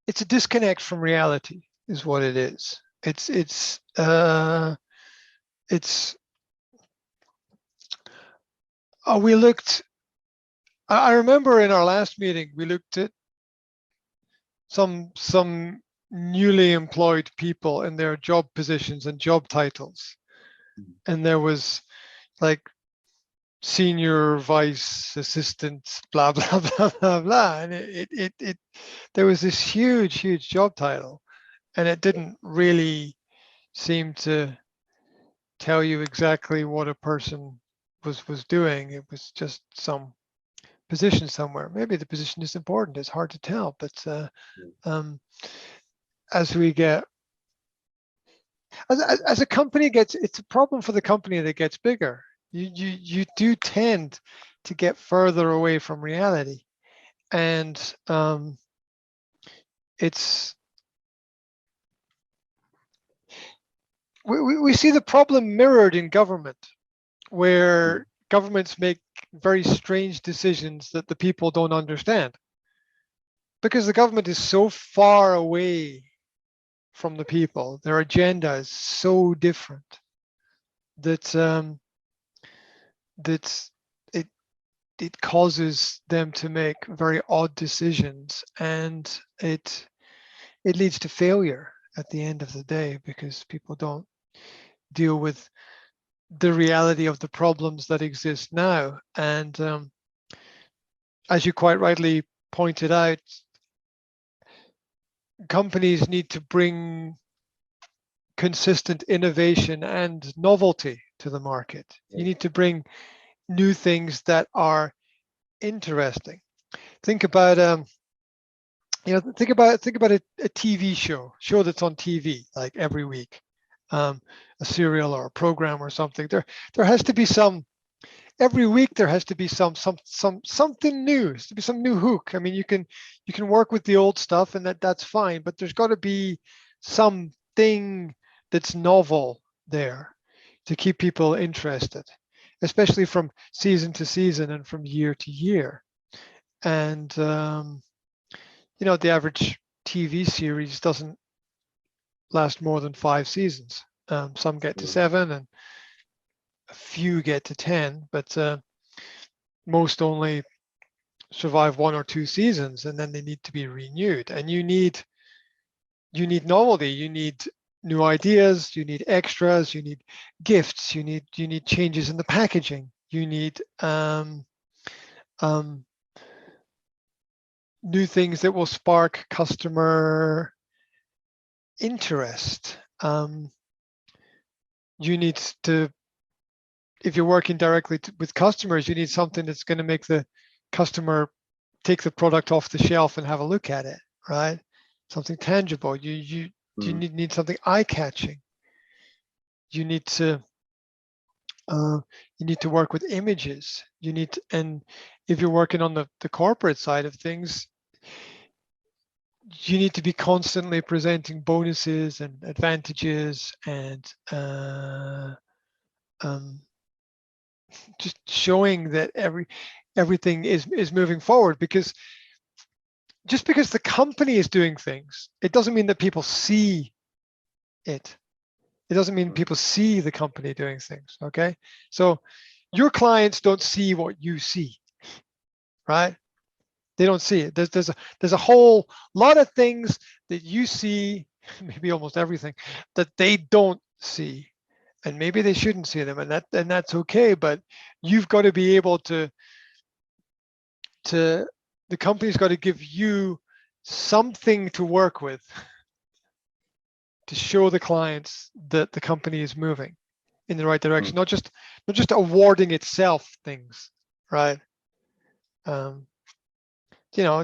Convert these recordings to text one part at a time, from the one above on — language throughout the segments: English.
it's a disconnect from reality, is what it is. It's we looked. I remember in our last meeting we looked at some newly employed people and their job positions and job titles, and there was like senior vice assistant, blah blah blah blah blah, and it there was this huge job title, and it didn't really seem to tell you exactly what a person was doing. It was just some position somewhere. Maybe the position is important. It's hard to tell, but um, as we get as a company gets, it's a problem for the company that gets bigger. You do tend to get further away from reality, and it's we see the problem mirrored in government, where governments make very strange decisions that the people don't understand because the government is so far away from the people. Their agenda is so different that that it it causes them to make very odd decisions, and it leads to failure at the end of the day because people don't deal with the reality of the problems that exist now. And as you quite rightly pointed out, companies need to bring consistent innovation and novelty to the market. You need to bring new things that are interesting. Think about think about a TV show that's on TV like every week, a serial or a program or something. There has to be some every week. There has to be something new. There has to be some new hook. I mean, you can work with the old stuff, and that's fine. But there's got to be something that's novel there to keep people interested, especially from season to season and from year to year. And the average TV series doesn't last more than 5 seasons. Some get to 7, and a few get to 10, but most only survive 1 or 2 seasons, and then they need to be renewed. And you need novelty. You need new ideas. You need extras. You need gifts. You need changes in the packaging. You need new things that will spark customer interest. You need to, if you're working directly with customers, you need something that's going to make the customer take the product off the shelf and have a look at it, right? Something tangible. You need something eye-catching. You need to work with images. And if you're working on the corporate side of things, you need to be constantly presenting bonuses and advantages and just showing that everything is moving forward. Because just because the company is doing things, it doesn't mean that people see it. It doesn't mean people see the company doing things. Okay, so your clients don't see what you see, right? They don't see it. There's a whole lot of things that you see, maybe almost everything, that they don't see, and maybe they shouldn't see them, and that's okay. But you've got to be able to the company's got to give you something to work with to show the clients that the company is moving in the right direction, not just awarding itself things, right?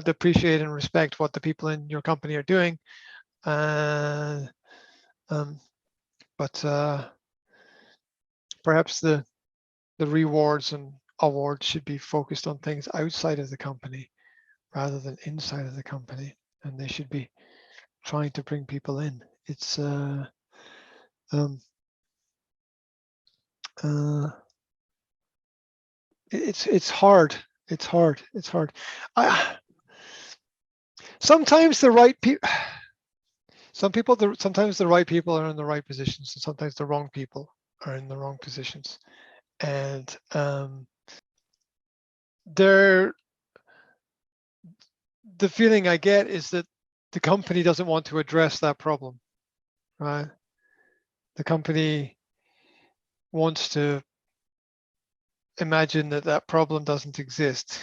Appreciate and respect what the people in your company are doing, but perhaps the rewards and awards should be focused on things outside of the company rather than inside of the company, and they should be trying to bring people in. It's it's hard. It's hard. Sometimes the right people, sometimes the right people are in the right positions, and sometimes the wrong people are in the wrong positions. And the feeling I get is that the company doesn't want to address that problem, right? The company wants to imagine that that problem doesn't exist,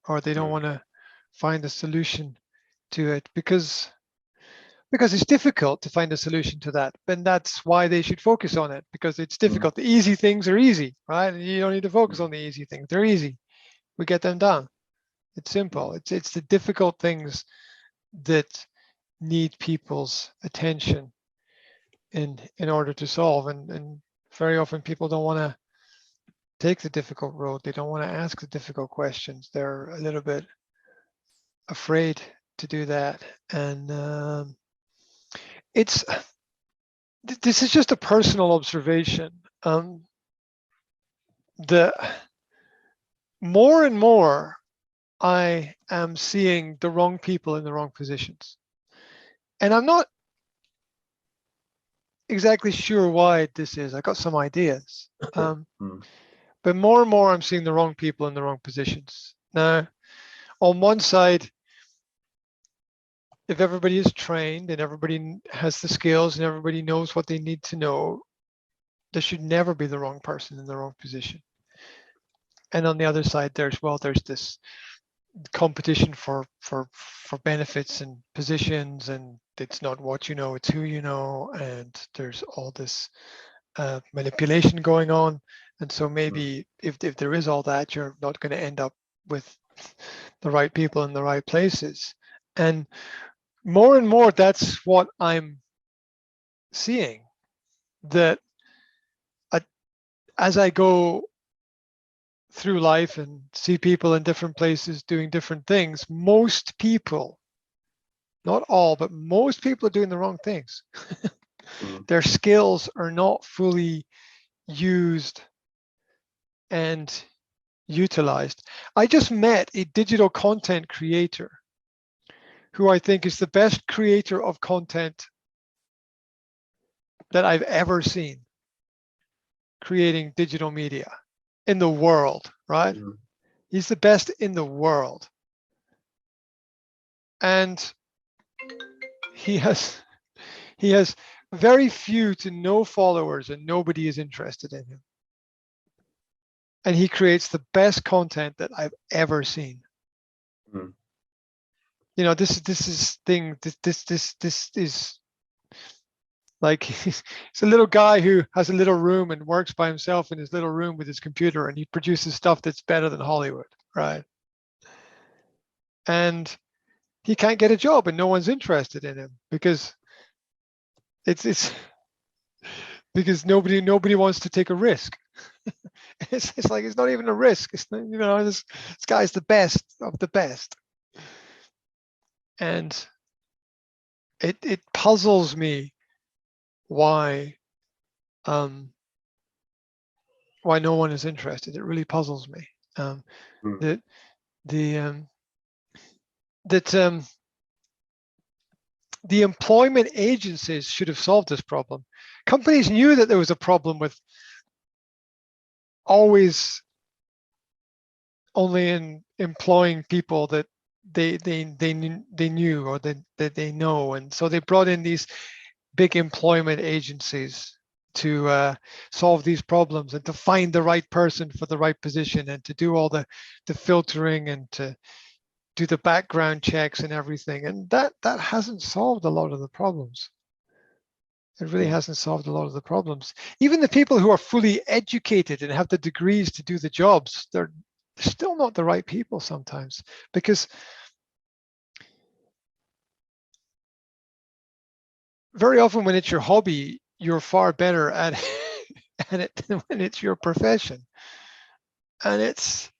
or they don't want to find a solution to it because it's difficult to find a solution to that. And that's why they should focus on it, because it's difficult. The easy things are easy, right? And you don't need to focus on the easy things. They're easy. We get them done. It's simple. It's the difficult things that need people's attention in order to solve. And very often people don't want to take the difficult road. They don't want to ask the difficult questions. They're a little bit afraid to do that. And it's this is just a personal observation. The more and more I am seeing the wrong people in the wrong positions, and I'm not exactly sure why this is. I got some ideas, but more and more I'm seeing the wrong people in the wrong positions. Now, on one side, if everybody is trained and everybody has the skills and everybody knows what they need to know, there should never be the wrong person in the wrong position. And on the other side, there's this competition for benefits and positions, and it's not what you know, it's who you know, and there's all this manipulation going on. And so maybe if there is all that, you're not going to end up with the right people in the right places. And more, that's what I'm seeing, that as I go through life and see people in different places doing different things, most people, not all, but most people are doing the wrong things. Their skills are not fully used and utilized. I just met a digital content creator who I think is the best creator of content that I've ever seen, creating digital media in the world, right? He's the best in the world. And he has very few to no followers, and nobody is interested in him. And he creates the best content that I've ever seen. You know, this is like, he's a little guy who has a little room and works by himself in his little room with his computer, and he produces stuff that's better than Hollywood, right? And he can't get a job, and no one's interested in him because it's because nobody wants to take a risk. It's like, it's not even a risk. It's not, you know, this guy's the best of the best. And it puzzles me why no one is interested. It really puzzles me. That the employment agencies should have solved this problem. Companies knew that there was a problem with always only in employing people that they knew, or that they know, and so they brought in these big employment agencies to solve these problems and to find the right person for the right position and to do all the filtering and to do the background checks and everything. And that hasn't solved a lot of the problems. It really hasn't solved a lot of the problems. Even the people who are fully educated and have the degrees to do the jobs, they're still not the right people sometimes, because very often when it's your hobby, you're far better at it than when it's your profession. And it's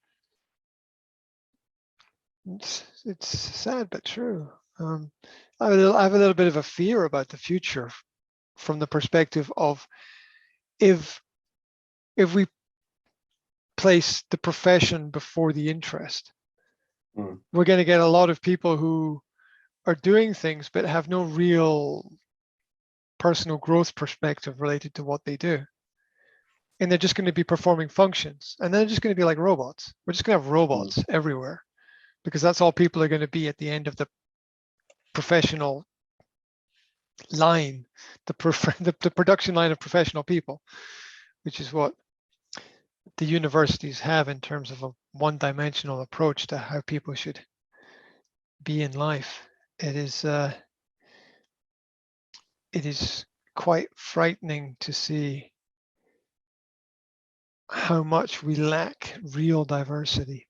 sad but true. I have a little bit of a fear about the future from the perspective of if we place the profession before the interest, We're going to get a lot of people who are doing things but have no real personal growth perspective related to what they do. And they're just going to be performing functions. And they're just going to be like robots. We're just going to have robots everywhere, because that's all people are going to be at the end of the professional line, the production line of professional people, which is what the universities have in terms of a one-dimensional approach to how people should be in life. It is quite frightening to see how much we lack real diversity.